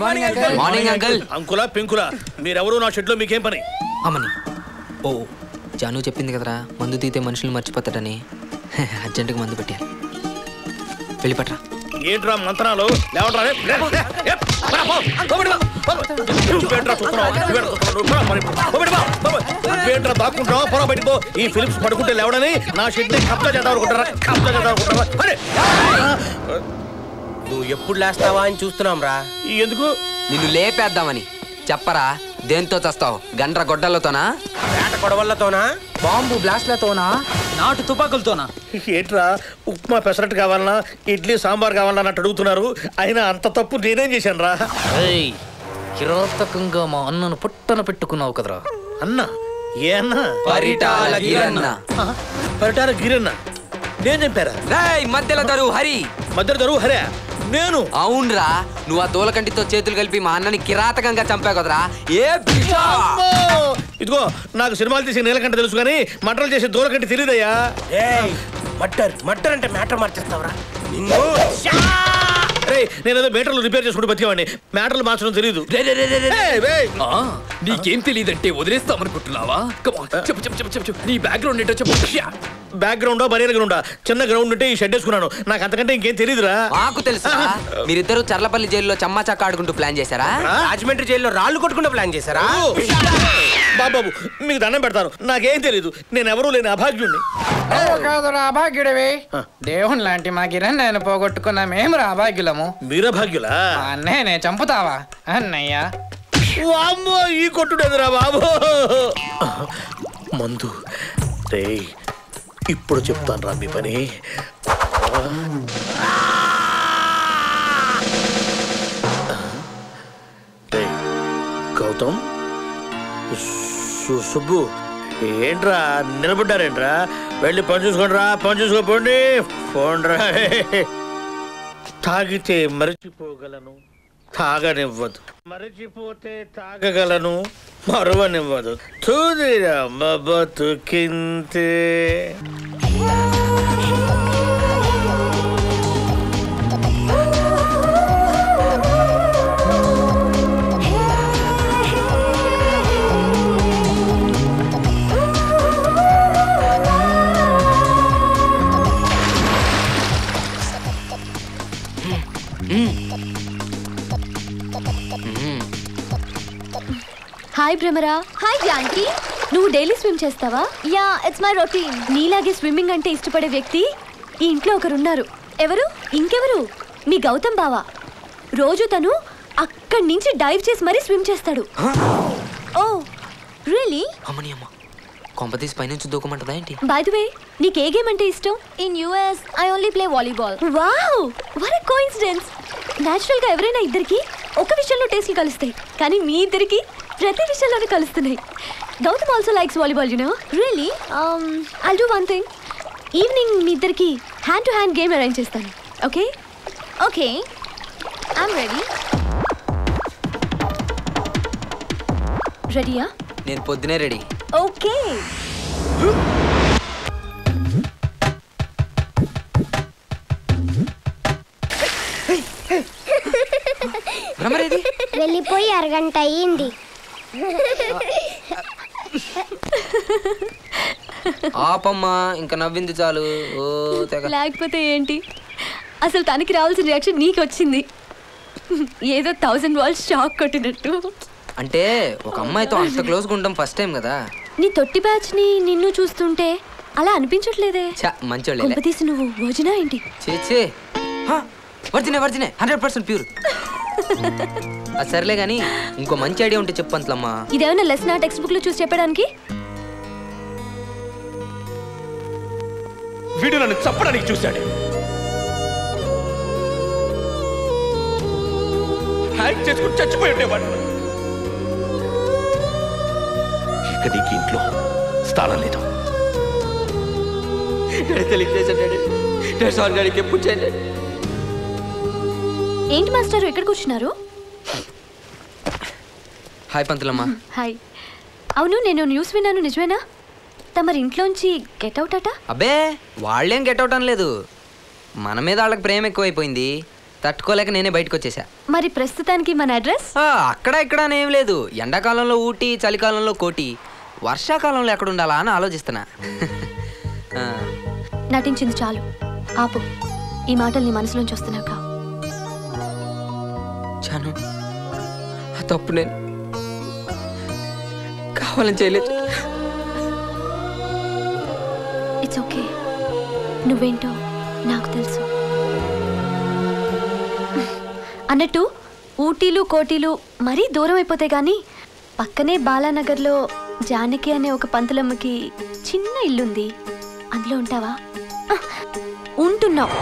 Morning uncle. అంకులా పెంకులా మీరెవరు నా shed లో మీకేం పని? అమ్మని ఓ జాను చెప్పింది కదరా మందు తీతే మనుషులు మర్చిపోతాడని. అర్జెంటుగా మందు పెట్టారు. వెళ్ళిపట్రా. ఏంట్రా మంత్రాలు? దాక్కుంటావా? పొర బయటపో. ఈ ఫిలిప్స్ పడుకుంటే లేవడని నా షెడ్ ని కబ్జా చేద్దాం అనుకుంటారా? కబ్జా చేద్దాం అనుకుంటారా? నువ్వు ఎప్పుడు లేస్తావా అని చూస్తున్నాం రా. ఎందుకు? నిన్ను లేపేద్దామని. చెప్పరా, దేంతో చస్తావు? గండ్ర గొడ్డలతోనా, వేట కొడవళ్లతోనా, బాంబు బ్లాస్ట్లతోనా, నాటు తుపాకులతోనా? ఏంట్రా ఉప్మా పెసరట్టు కావాలన్నా ఇడ్లీ సాంబార్ కావాలన్నా అన్నట్టు అడుగుతున్నారు. అయినా అంత తప్పు నేనేం చేశాను రా? కిరాతకంగా మా అన్నను పుట్టన పెట్టుకున్నావు కదరా. అన్న ఏ అన్న? పరిటాల గిరన్న. పరిటాల గిరన్న నేను చెప్పారా? మధ్యలో దరువు హరి. మధ్యలో దరువు హరే నేను? అవునరా, నువ్వు ఆ దూలకంటితో చేతులు కలిపి మా అన్నని కిరాతకంగా చంపావు కదరా. ఇదిగో నాకు సినిమాలు తీసి నీలకంట తెలుసు కానీ మటర్లు చేసే దూలకంటి తెలియదయ్యా. మట్టర్ అంటే మ్యాటర్ మార్చేస్తావరా నిన్ను. నేనేదో మీటర్లు రిపేర్ చేసుకుంటూ బతికేవాడిని. మ్యాటర్లు మార్చడం తెలియదు. నీకేం తెలియదంటే వదిలేస్తామనుకుంటున్నావా? చెప్పు చెప్పు చెప్పు చెప్పు నీ బ్యాక్గ్రౌండ్ ఏంటో చెప్పు. బ్యాక్గ్రౌండ్ బరియర్ గ్రౌండ్ చిన్న గ్రౌండ్ ఉంటే ఈ షెడ్ వేసుకున్నాను. నాకు అంతకంటే ఇంకేం తెలియదురా. మాకు తెలుసా. మీరిద్దరు చర్లపల్లి జైల్లో చమ్మా చక్క ఆడుకుంటూ ప్లాన్ చేశారా? రాజమండ్రి జైల్లో రాళ్ళు కొట్టుకుంటూ ప్లాన్ చేశారా? బాబు మీకు దండం పెడతాను, నాకేం తెలీదు. నేను ఎవరూ లేని అభాగ్యుణ్ణి. కాదురా అభాగ్యుడివి. దేవుని లాంటి మా గిరణ్ నేను పోగొట్టుకున్నా మేము రా అభాగ్యులము. మీరభాగ్యులా? అన్నయ్య చంపుతావా అన్నయ్య? వామ్మో ఈ కొట్టుడేదిరా బాబు. మందు రే ఇప్పుడు చెప్తాను రా మీ పని. గౌతమ్ సుబ్బు ఏంట్రా నిలబడ్డారేంట్రా? వెళ్ళి పని చూసుకోండి రా. పని చూసుకోపోండి. పోండ్రా. తాగితే మరచిపోగలను, తాగనివ్వదు. మరచిపోతే తాగగలను, మరవనివ్వదు. తుదిరమ్మ బతుకింతే. హాయ్ భ్రమరా. హాయ్ జానకి. నువ్వు డైలీ స్విమ్ చేస్తావా? Yeah, it's my routine. నీలాగే స్విమ్మింగ్ అంటే ఇష్టపడే వ్యక్తి ఈ ఇంట్లో ఒకరున్నారు. ఎవరు? ఇంకెవరు? మీ గౌతమ్ బావ. రోజు తను అక్కడి నుంచి డైవ్ చేసి మరీ స్విమ్ చేస్తాడు. Oh really? అమ్మని అమ్మ, కొంపతీసి పైనుంచి దూకమంటదా ఏంటి? బై ది వే, నీకు ఏ గేమ్ అంటే ఇష్టం? In US I only play volleyball. Wow, what a coincidence. Natural గా ఎవరైనా ఇద్దరికి ఒక విషయంలో టేస్ట్లు కలుస్తాయి, కానీ మీ ఇద్దరికి ప్రతి విషయంలోనే కలుస్తున్నాయి. Gautam also likes volleyball, you know. Really? I'll do one thing. Evening మీ ఇద్దరికి hand to hand game arrange చేస్తాను. ఓకే? Okay, I'm ready. రెడీయా? నేను పొద్దునే రెడీ. ఓకే. వెళ్ళిపోయి అరగంట అయ్యింది. ఆపమ్మా, ఇంకా నవ్వింది చాలు. లేకపోతే ఏంటి, అసలు తనకి రావాల్సిన రియాక్షన్ నీకు వచ్చింది. ఏదో 1000 వాల్స్ షాక్ కొట్టినట్టు. అంటే ఒక అమ్మాయితో అంత క్లోజ్గా ఉండడం ఫస్ట్ టైం కదా. నీ తొట్టి బ్యాచ్ ని నిన్ను చూస్తుంటే అలా అనిపించట్లేదే. మంచోళ్ళే. తీసి నువ్వు భోజనా ఏంటి? చేచే వర్జినే 100% ప్యూర్. సర్లే గానీ ఇంకో మంచి ఐడియా ఉంటే చెప్పు అంతలమ్మా. ఇదేమన్నా లెసన్ టెక్స్ట్ బుక్ లో చూసి చెప్పడానికి? వీడు నన్ను చంపడానికి చూశాడు. హ్యాక్ చేసుకుని చచ్చిపోయి ఉండేవాడు. ఇక నీకు ఇంట్లో స్థానం లేదు. ఏంటి మాస్టర్ ఎక్కడ కూర్చున్నారు? హాయ్ పంతులమ్మా. హాయ్. అవును, నేను న్యూస్ విన్నాను, నిజమేనా? తమరి ఇంట్లోంచి గెట్అవుట్ అట? అబ్బే వాళ్ళేం గెట్అవుట్ అనలేదు. మన మీద వాళ్ళకి ప్రేమ ఎక్కువైపోయింది. తట్టుకోలేక నేనే బయటకు వచ్చేసా. మరి ప్రస్తుతానికి మన అడ్రస్? అక్కడ ఇక్కడ ఏం లేదు. ఎండాకాలంలో ఊటీ, చలికాలంలో కోటి, వర్షాకాలంలో ఎక్కడ ఉండాలా అని ఆలోచిస్తున్నా. నటించింది చాలు, ఆపు. ఈ మాటలు నీ మనసులోంచి వస్తున్నాక. చాను, ఆ తప్పు నేను కావాలని చేయలేదు. ఇట్స్ ఓకే, నువ్వేంటో నాకు తెలుసు. అన్నట్టు ఊటీలు కోటీలు మరీ దూరం అయిపోతే గానీ పక్కనే బాలానగర్లో జానకి అనే ఒక పంతులమ్మకి చిన్న ఇల్లుంది. అందులో ఉంటావా? ఉంటున్నావు.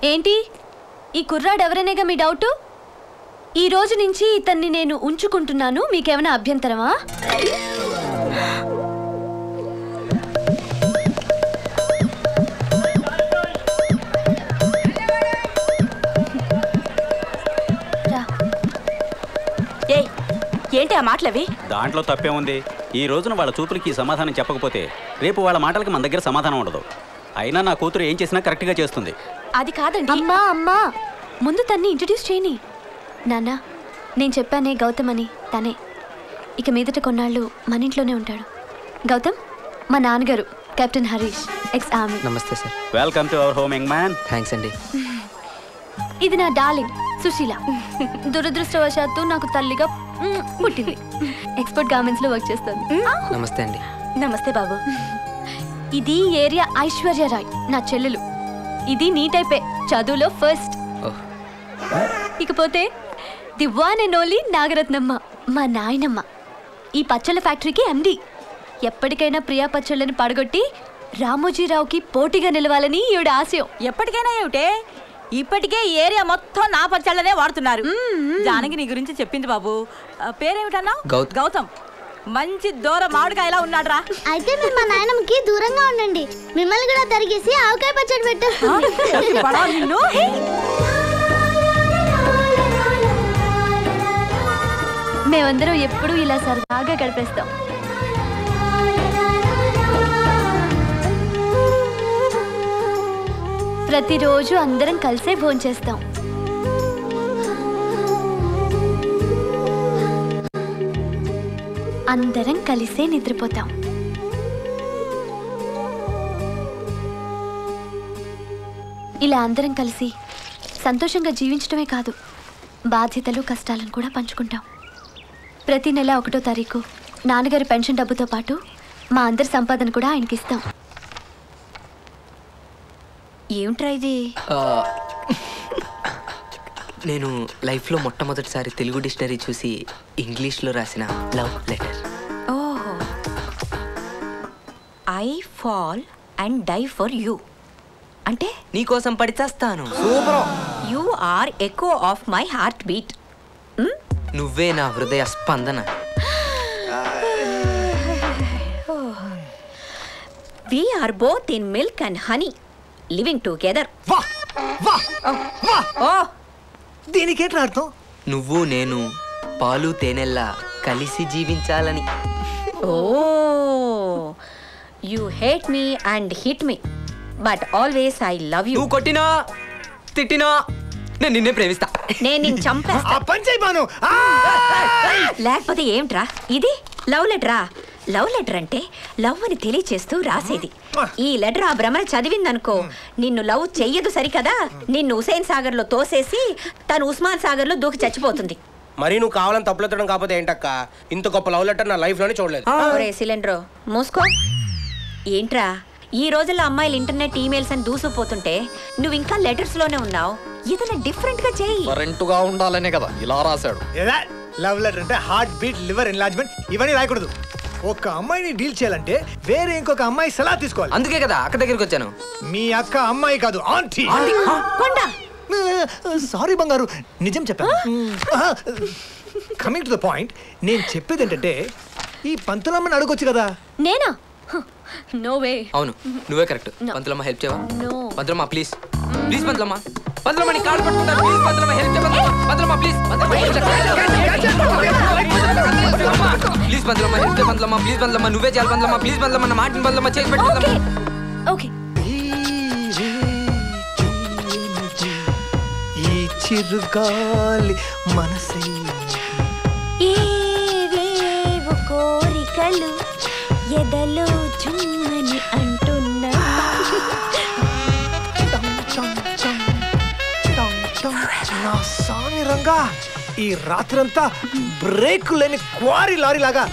ఏంటి, ఈ కుర్రాడు ఎవరైనాగా మీ డౌటు? ఈ రోజు నుంచి ఇతన్ని నేను ఉంచుకుంటున్నాను. మీకేమైనా అభ్యంతరమా? ఏంటి ఆ మాటలవి? దాంట్లో తప్పే ఉంది. ఈ రోజున వాళ్ళ చూపులకి సమాధానం చెప్పకపోతే రేపు వాళ్ళ మాటలకి మన దగ్గర సమాధానం ఉండదు. అయినా నా కూతురు ఏం చేసినా కరెక్ట్గా చేస్తుంది. అది కాదండి. అమ్మా అమ్మా, ముందు తన్ని ఇంట్రడ్యూస్ చేయని. నాన్న, నేను చెప్పానే గౌతమ్ అని, తనే. ఇక మీదట కొన్నాళ్ళు మన ఇంట్లోనే ఉంటాడు. గౌతమ్ మా నాన్నగారు, కెప్టెన్ హరీష్, ఎక్స్ ఆర్మీ. నమస్తే sir. Welcome to our home, young man. Thanks అండి. ఇది నా డార్లింగ్ సుశీల. దురదృష్టవశాత్తు నాకు తల్లిగా పుట్టింది. ఎక్స్పోర్ట్ గార్మెంట్స్ లో వర్క్ చేస్తుంది. నమస్తే అండి. నమస్తే బాబు. ఇది ఏరియా ఐశ్వర్య రాయ్, నా చెల్లెలు. ఇది నీ టైపే, చదువులో ఫస్ట్. ఇకపోతే the one and only Nagarathnamma, మా నాయనమ్మ. ఈ పచ్చళ్ళ ఫ్యాక్టరీకి ఎండి. ఎప్పటికైనా ప్రియా పచ్చళ్ళని పడగొట్టి రామోజీరావుకి పోటీగా నిలవాలని ఈవిడ ఆశయం. ఎప్పటికైనా ఏమిటే, ఇప్పటికే ఈ ఏరియా మొత్తం నా పచ్చళ్ళనే వాడుతున్నారు. జానకి నీ గురించి చెప్పింది బాబు. పేరేమిటన్నా? గౌతమ్. మంచి దూర మామిడికాయలా ఉన్నాడ్రా. అయితే మీరు మా నాయనమ్మకి దూరంగా ఉండండి. మిమ్మల్ని కూడా తరిగేసి ఆవకాయ పచ్చడి పెట్టు. మేమందరం ఎప్పుడూ ఇలా సరదాగా గడిపేస్తాం. ప్రతిరోజు అందరం కలిసే భోంచేస్తాం. అందరం కలిసే నిద్రపోతాం. ఇలా అందరం కలిసి సంతోషంగా జీవించడమే కాదు, బాధ్యతలు కష్టాలను కూడా పంచుకుంటాం. ప్రతి నెల 1వ తారీఖు నాన్నగారి పెన్షన్ డబ్బుతో పాటు మా అందరి సంపాదన కూడా ఆయనకి ఇస్తాం. ఏమిట్రా ఇది? నేను లైఫ్లో మొట్టమొదటిసారి తెలుగు డిక్షనరీ చూసి ఇంగ్లీష్లో రాసిన లవ్ లెటర్. ఓహో. I fall and die for you అంటే నీకోసం పడి చేస్తాను. You are echo of my heart beat. నువ్వే నా హృదయ స్పందన. We are both in milk and honey, living together. దీనికేంట్రా అర్థం? నువ్వు నేను పాలు తేనెల్లా కలిసి జీవించాలని. Oh, you hate me and hit me, but always I love you. నువ్వు కొట్టినా తిట్టినా నేను నిన్నే ప్రేమిస్తా. నేను నిన్ను చంపేస్తా. లేకపోతే ఏమిట్రా ఇది? లవ్ లెటరా? లవ్ లెటర్ అంటే లవ్ అని తెలియచేస్తూ రాసేది. ఈ లెటర్ ఆ భ్రమణ చదివిందనుకో, నిన్ను లవ్ చెయ్యదు సరికదా, నిన్ను హుసేన్ సాగర్ లో తోసేసి తను ఉస్మాన్ సాగర్ లో దూకి చచ్చిపోతుంది. మరి నువ్వు కావాలని తప్పులెత్తడం కాకపోతే ఏంటక్క? ఇంత గొప్ప లవ్ లెటర్ నా లైఫ్ లోనే చూడలేదు. ఒరే సిలిండర్ మూసుకో. ఏంట్రా ఈ రోజుల్లో అమ్మాయిలు ఇంటర్నెట్ ఈమెయిల్స్ అని దూసుకుపోతుంటే నువ్వు ఇంకా లెటర్స్ లోనే ఉన్నావు. ఏదైనా డిఫరెంట్ గా చెయ్యి. కరెంటుగా ఉండాలనే కదా ఇలా రాశాడు. లవ్ లెటర్ అంటే హార్ట్ బీట్ లివర్ ఎన్లార్జ్మెంట్ ఇవన్నీ రాయకూడదు. ఒక అమ్మాయిని డీల్ చేయాలంటే వేరే ఇంకొక అమ్మాయి సలహా తీసుకోవాలి. అందుకే కదా అక్క దగ్గరికి వచ్చాను. మీ అక్క అమ్మాయి కాదు, ఆంటీ. సారీ బంగారు, నిజం చెప్పాను. కమింగ్ టు ద పాయింట్, నేను చెప్పేది ఏంటంటే ఈ పంతులమ్మని అడగొచ్చు కదా. నేనా? No way. అవును, నువ్వే కరెక్ట్. పంతులమ్మ హెల్ప్ చేయవా? నో. పంతులమ్మ ప్లీజ్ ప్లీజ్ పంతులమ్మ, పంతులమ్మ నీ కాళ్ళు పట్టుకుంటాను. ప్లీజ్ పంతులమ్మ హెల్ప్ చేయ. పంతులమ్మ ప్లీజ్, ప్లీజ్ పంతులమ్మ హెల్ప్ చేయ. పంతులమ్మ ప్లీజ్, పంతులమ్మ నువ్వే చేయాలి. పంతులమ్మ ప్లీజ్, పంతులమ్మ నా మాటిని పంతులమ్మ చేసి పెట్టు. ఓకే. ఈ చిరుగాలి మనసే ఏవేవో కోరికలు ఎదలో చుమ్మని అంటున్నా. నా సామి రంగా, ఈ రాత్రంతా బ్రేక్ లేని క్వారీ లారీ లాగా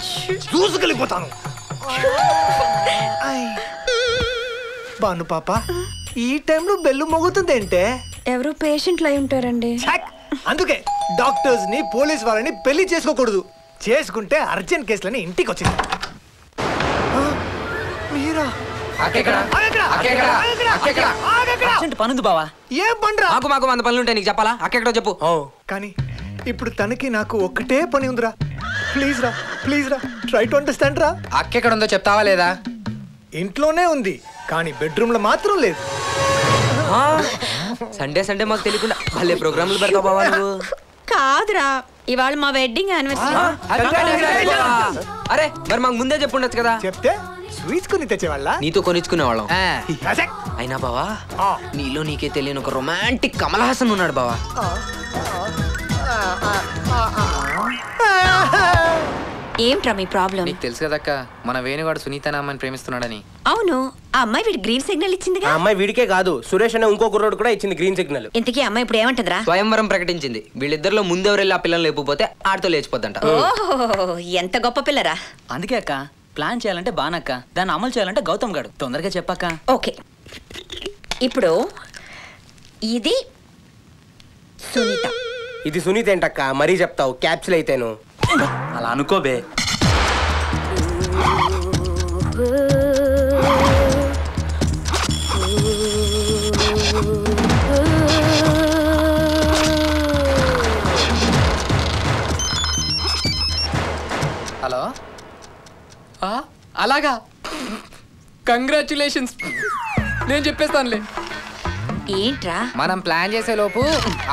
దూసుకెళ్ళిపోతాను. బాను పాప, ఈ టైంలో బెల్లు మోగుతుంది ఏంటే? ఎవరు పేషెంట్లు అయి ఉంటారండి. అందుకే డాక్టర్స్ ని పోలీస్ వాళ్ళని పెళ్లి చేసుకోకూడదు. చేసుకుంటే అర్జెంట్ కేసులని ఇంటికి వచ్చింది. మీరా? పనుంది బావా. ఏం పండ్రా? మాకు వంద పనులు ఉంటాయి, నీకు చెప్పాలా? అక్కెక్కడో చెప్పు. కానీ ఇప్పుడు తనకి నాకు ఒక్కటే పని ఉందిరా. ప్లీజ్ రా, ప్లీజ్ రా, ట్రై టు అండర్స్టాండ్ రా. అక్క ఎక్కడ ఉందో చెప్తావా లేదా? ఇంట్లోనే ఉంది, కానీ బెడ్రూమ్ లో మాత్రం లేదు. సండే సండే మాకు తెలియకుండా భలే ప్రోగ్రాంలు పెడతావు బావా నువ్వు. కాదురా, ఇవాళ మా వెడ్డింగ్ యానివర్సరీ. అరే మరి మాకు ముందే చెప్పుండొచ్చు కదా. చెప్తే స్వీట్స్ కొని తెచ్చేవాళ్ళ, నీతో కొనిచ్చుకునేవాళ్ళం. అయినా బావా, నీలో నీకే తెలియని ఒక రొమాంటిక్ కమల్ హాసన్ ఉన్నాడు బావా. ఏంట్రా మీ ప్రాబ్లం? నీకు తెలుసు కదక్క, మన వేణుగాడు సునీత అమ్మాయిని ప్రేమిస్తున్నాడని. అవును, ఆ అమ్మాయి వీడి గ్రీన్ సిగ్నల్ ఇచ్చిందిగా. ఆ అమ్మాయి వీడికే కాదు, సురేష్ అనే ఇంకో కుర్రోడు కూడా ఇచ్చింది గ్రీన్ సిగ్నల్. ఇంతకీ అమ్మాయి ఇప్పుడు ఏమంటదిరా? స్వయంవరం ప్రకటించింది. వీళ్ళిద్దరిలో ముందెవరెళ్ళి ఆ పిల్లలు లేకపోతే ఆడితో లేచిపోద్దంట. ఓహో, ఎంత గొప్ప పిల్లరా. అందుకే అక్క, ప్లాన్ చేయాలంటే బానక్క, దాన్ని అమలు చేయాలంటే గౌతమ్ గాడు. తొందరగా చెప్పక్క. ఓకే, ఇప్పుడు ఇది సునీత. ఇది సునీత ఏంటక్క మరీ చెప్తావు? క్యాప్సుల్ అయితేను. అలా అనుకోబే. హలో, అలాగా? కంగ్రాచులేషన్స్, నేను చెప్పేస్తానులే. ఏంట్రా? మనం ప్లాన్ చేసే లోపు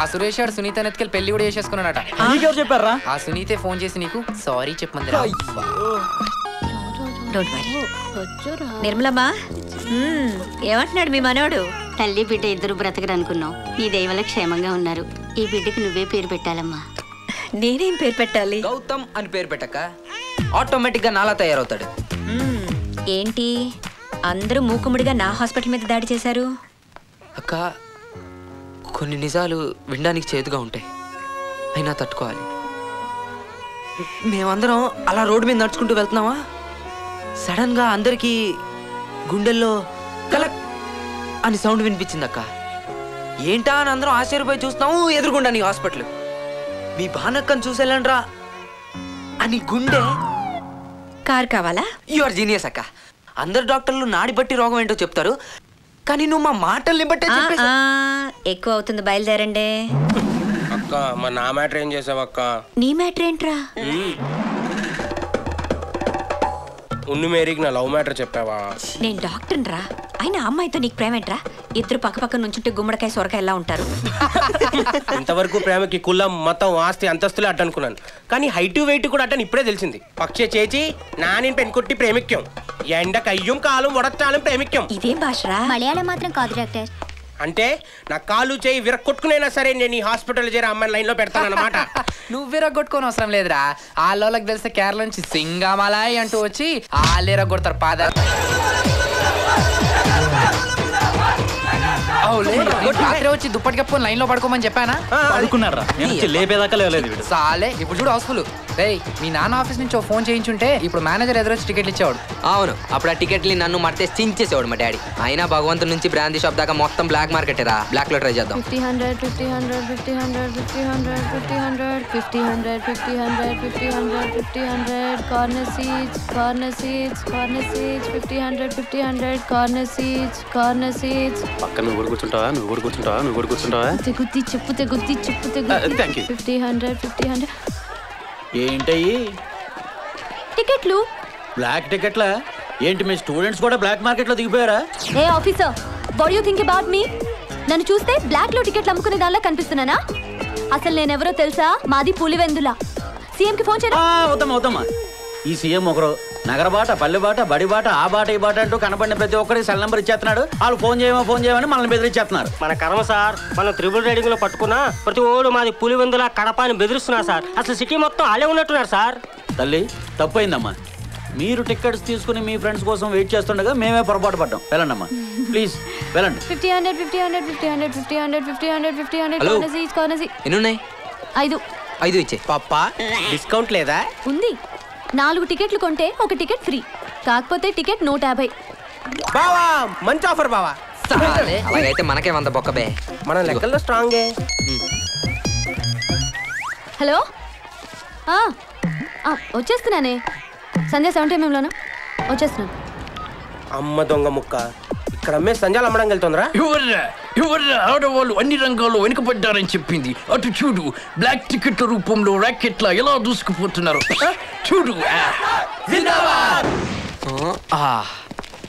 ఆ సురేష్ గారు సునీత నెత్తికెళ్ళి పెళ్లి కూడా చేసేసుకున్నాడట. నీకెవరు చెప్పారా? ఆ సునీతే ఫోన్ చేసి నీకు సారీ చెప్పమంది. నిర్మలమ్మా, ఏమంటున్నాడు మీ మనోడు? తల్లి బిడ్డ ఇద్దరు బ్రతకరు అనుకున్నాం, నీ దయ వల్ల క్షేమంగా ఉన్నారు. ఈ బిడ్డకి నువ్వే పేరు పెట్టాలమ్మా. నేనేం పేరు పెట్టాలి? గౌతమ్ అని పేరు పెట్టక ఆటోమేటిక్ గా నాలా తయారవుతాడు. ఏంటి అందరూ మూకుముడిగా నా హాస్పిటల్ మీద దాడి చేశారు? అక్క, కొన్ని నిజాలు వినడానికి చేదుగా ఉంటాయి, అయినా తట్టుకోవాలి. మేమందరం అలా రోడ్డు మీద నడుచుకుంటూ వెళ్తున్నావా, సడన్ గా అందరికీ గుండెల్లో కలక్ అని సౌండ్ వినిపించింది అక్క. ఏంటా అని అందరం ఆశ్చర్యపోయి చూస్తాము. ఎదురుగుండా నీ హాస్పిటల్. మీ బానక్కని చూసేళ్ళండ్రా అని గుండె. కార్ కావాలా? యు ఆర్ జీనియస్ అక్క. అందరు డాక్టర్లు నాడి బట్టి రోగం ఏంటో చెప్తారు, కానీ నువ్వు మా మాటల్ని బట్టే చెప్పేసి. ఎక్కువ అవుతుంది, బయలుదేరండి. అక్క మా నా మ్యాటర్ ఏం చేసావు అక్క? నీ మ్యాటర్ ఏంట్రా? ఉన్ని మేరీకి నా లవ్ మ్యాటర్ చెప్పావా? నేను డాక్టర్ రా, అయినా అమ్మాయితో నీకు ప్రేమేంట్రా? ఇద్దరు పక్క పక్క నుంచుంటే గుమ్మడికాయ సొరకాయ ఎలా ఉంటారు? ఇంతవరకు ప్రేమకి కులం మతం ఆస్తి అంతస్తులే అడ్డనుకున్నాను, కానీ హైట్ వెయిట్ కూడా అట్టని ఇప్పుడే తెలిసింది. పక్షే చేచి నాని పెన్కొట్టి ప్రేమిక్యం, ఎండ కయ్యం కాలం వడచ్చాలం ప్రేమిక్యం. ఇదేం భాషరా? మలయాళం మాత్రం కాదు డాక్టర్. అంటే నా కాలు చేయి విరక్కొట్టుకునైనా సరే నేను ఈ హాస్పిటల్ చేరే అమ్మాయిని లైన్ లో పెడతాను అన్నమాట. నువ్వు విరగొట్టుకోని అవసరం లేదురా, వాళ్ళకి తెలిస్తే కేరళ నుంచి సింగమలాయ్ అంటూ వచ్చి వాళ్ళు విరగొడతారు పాద. రాత్రి వచ్చి దుప్పటి కప్పుకొని లైన్ లో పడుకోమని చెప్పానా? అనుకున్నారా? లేపేదాకా లేవలేదు. సాలే ఇప్పుడు చూడు హౌస్ఫుల్. రేయ్ మీ నాన్న ఆఫీస్ నుంచి ఫోన్ చేయించుంటే ఇప్పుడు మేనేజర్ ఎదురొచ్చి టికెట్లు ఇచ్చేవాడు. అవును, అప్పుడు ఆ టికెట్లు నన్ను మడితే చించేసేవాడు మా డాడీ. అయినా భగవంతుడి నుంచి బ్రాందీ షాప్ దాకా మొత్తం బ్లాక్ మార్కెట్ రా. బ్లాక్ లో ట్రై చేద్దాం. 50 100 50 100 50 100 50 100 50 100 50 100 50 100 50 100 50 100 కార్నర్ సీట్స్ 50 100 50 100 కార్నర్ సీట్స్. పక్కన నువ్వు కూడా కూర్చుంటావా? తెగుద్ది చెప్పు. Thank you. 50 100 50 100 ఏంటయ్యి టికెట్లు. బ్లాక్ టికెట్లా? ఏంటి మీ స్టూడెంట్స్ కూడా బ్లాక్ మార్కెట్ లో దిగిపోయారా? ఏ officer, what you think about me? నన్ను చూస్తే బ్లాక్ లో టికెట్లు అమ్ముకునే దానిలా కనిపిస్తున్నానా? అసలు నేనెవరో తెలుసా? మాది పులివెందుల. సీఎం కి ఫోన్ చేయరా? అవుతామా. ఈ సీఎం ఒకరు నగర బాట, పల్లె బాట, బడి బాట, ఆ బాట ఈ బాట అంటూ కనపడిన ప్రతి ఒక్కరికి సెల్ నెంబర్ ఇచ్చేస్తున్నాడు. వాళ్ళు ఫోన్ చేయమని మనల్ని బెదిరించేస్తున్నారు. మన కర్మ సార్, మనం త్రిబుల్ రైడింగ్ లో పట్టుకున్నా ప్రతి ఓడు మాది పులివెందుల కడప అని బెదిరిస్తున్నారు సార్. అసలు సిటీ మొత్తం ఆలే ఉన్నట్టున్నారు సార్. తల్లి తప్పైందమ్మా. మీరు టికెట్స్ తీసుకుని మీ ఫ్రెండ్స్ కోసం వెయిట్ చేస్తుండగా మేమే పొరపాటు పడ్డాం. వెళ్ళండమ్మా, ప్లీజ్ వెళ్ళండి. 50 100 50 100 50 100 50 100 50 100 50 100 కార్నర్ సీట్స్. ఎన్ని ఉన్నాయి? 5 ఇచ్చే. పప్పా డిస్కౌంట్ లేదా? ఉంది. 4 టికెట్లు కొంటే ఒక టికెట్ ఫ్రీ. కాకపోతే టికెట్ 150. బావా మంచి ఆఫర్ బావా. అలాగైతే మనకే 100 బొక్క బే. మన లెక్కల్లో స్ట్రాంగే. హలో, వచ్చేస్తున్నానే. సంధ్య 70mm వచ్చేస్తున్నాను. అమ్మ దొంగ ముక్క, ఇక్కడ అమ్మే సంజాలు అమ్మడం వెళ్తుందిరా. ఎవర్రా ఆడవాళ్ళు అన్ని రంగాల్లో వెనుకబడ్డారని చెప్పింది? అటు చూడు, బ్లాక్ టికెట్ల రూపంలో ర్యాకెట్లా ఎలా దూసుకుపోతున్నారు చూడు.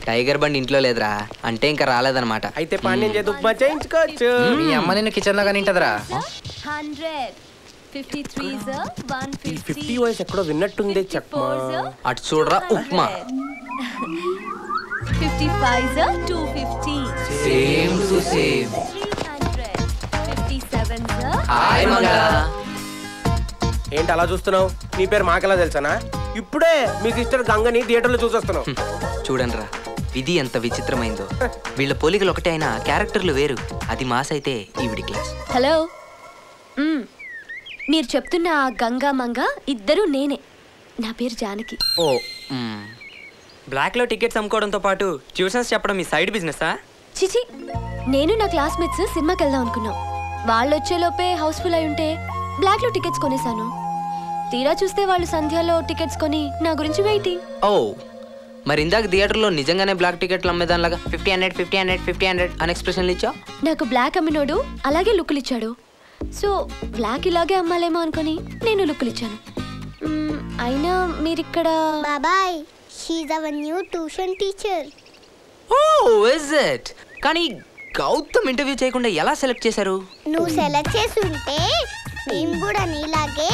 టైగర్ బండి ఇంట్లో లేదురా అంటే ఇంకా రాలేదన్నమాట. అయితే పాండ్యం చేతి ఉప్మా చేయించుకోవచ్చు. మీ అమ్మ నిన్ను కిచెన్ లో కానీ ఉంటదిరా. 100 53 50 వాయిస్ ఎక్కడో విన్నట్టుంది. చెప్పమా అటు చూడరా upma. 55 250 same to same. 57 hi మంగళ. ఏంటి అలా చూస్తున్నావు? నీ పేరు మాకెలా తెలుసానా? ఇప్పుడే మీ సిస్టర్ గంగని థియేటర్లో చూసొస్తున్నావు. చూడండిరా, విధి ఎంత విచిత్రమైందో. వీళ్ళ పోలికలు ఒకటే అయినా క్యారెక్టర్లు వేరు. అది మాస్ అయితే ఈవిడి క్లాస్. హలో, మీరు చెప్తున్న గంగా మంగ ఇద్దరు నేనే. నా పేరు జానకి. ఓ, బ్లాక్ లో టికెట్స్ అమ్ముకోవడంతో పాటు ట్యూషన్స్ చెప్పడం మీ సైడ్ బిజినెసా? చిచి, నేను నా క్లాస్మేట్స్ సినిమాకి వెళ్దాం అనుకున్నాం. వాళ్ళు వచ్చేలోపే హౌస్ఫుల్ అయి ఉంటే బ్లాక్ లో టికెట్స్ కొనేసాను. తీరా చూస్తే వాళ్ళు సంధ్యలో టికెట్స్ కొని నా గురించి వెయిటింగ్. ఓ, మరి ఇందాక థియేటర్లో నిజంగానే బ్లాక్ టికెట్లు అమ్మేదానిలాగా 50 100 50 100 50 100 అని ఎక్స్ప్రెషన్లు ఇచ్చా. నాకు బ్లాక్ అమ్మినోడు అలాగే లుక్కులు ఇచ్చాడు. సో బ్లాక్ ఇలాగే అమ్మాలేమో అనుకుని నేను లుక్కులు ఇచ్చాను. అయినా మీరిక్కడ. బాబాయ్, she our new tuition teacher. Oh, is it? కానీ గౌతమ్ ఇంటర్వ్యూ చేయకుండా ఎలా సెలెక్ట్ చేశారు? నువ్వు సెలెక్ట్ చేసుంటే మేము కూడా నీలాగే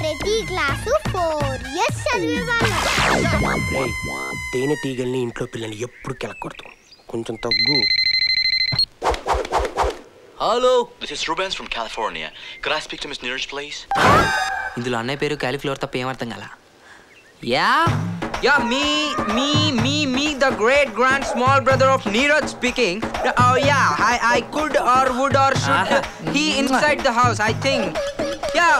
ప్రతి క్లాసు 4 years చదివేవాళ్ళం. తేనె టీగల్ని ఇంట్లో పిల్లల్ని ఎప్పుడు కెలకూడదు. కొంచెం తగ్గు. Hello, this is Rubens from California. Could I speak to Miss Neeraj, please? ఇందులో అన్నయ్య పేరు కాలీఫ్లవర్ తప్ప ఏమర్థం కదా. Yeah me the great grand small brother of Neeraj speaking. Oh yeah, I could or would or should he inside the house, I think. Yeah,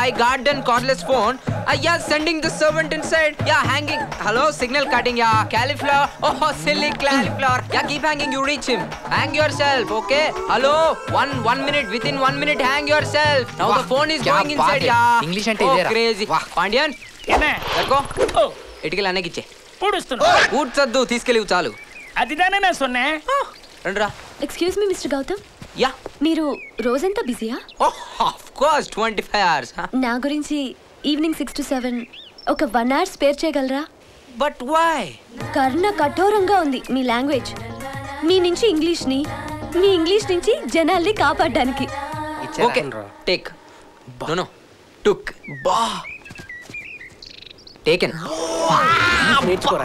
I got an cordless phone. Yeah, sending the servant inside. Yeah, hanging. Hello, signal cutting. Yeah, cauliflower. Oh, silly cauliflower. Yeah, keep hanging. You reach him. Hang yourself, okay? Hello, one minute. Within 1 minute, hang yourself. Now the phone is going inside. Yeah. English ante idera. Crazy. Pandian. ఏమే లెక్కో ఇటుకలు అన్నకి ఇచ్చే. పూడ్చద్దు, తీసుకెళ్ళివు చాలు. అదిదానే నేను సొన్నే. రండిరా. Excuse me mister Gautam. Yeah, మీరు రోజంతా బిజీయా? Of course, 25 hours. నా గురించి ఈవినింగ్ 6 to 7 ఒక 1 hour స్పేర్ చేయగలరా? But why? కర్ణ కఠోరంగా ఉంది మీ లాంగ్వేజ్. మీ నుంచి ఇంగ్లీష్ని, మీ ఇంగ్లీష్ నుంచి జనాల్ని కాపాడడానికి. Okay, take. నో టుక్. బా టేకెన్. నేర్చుకోరా.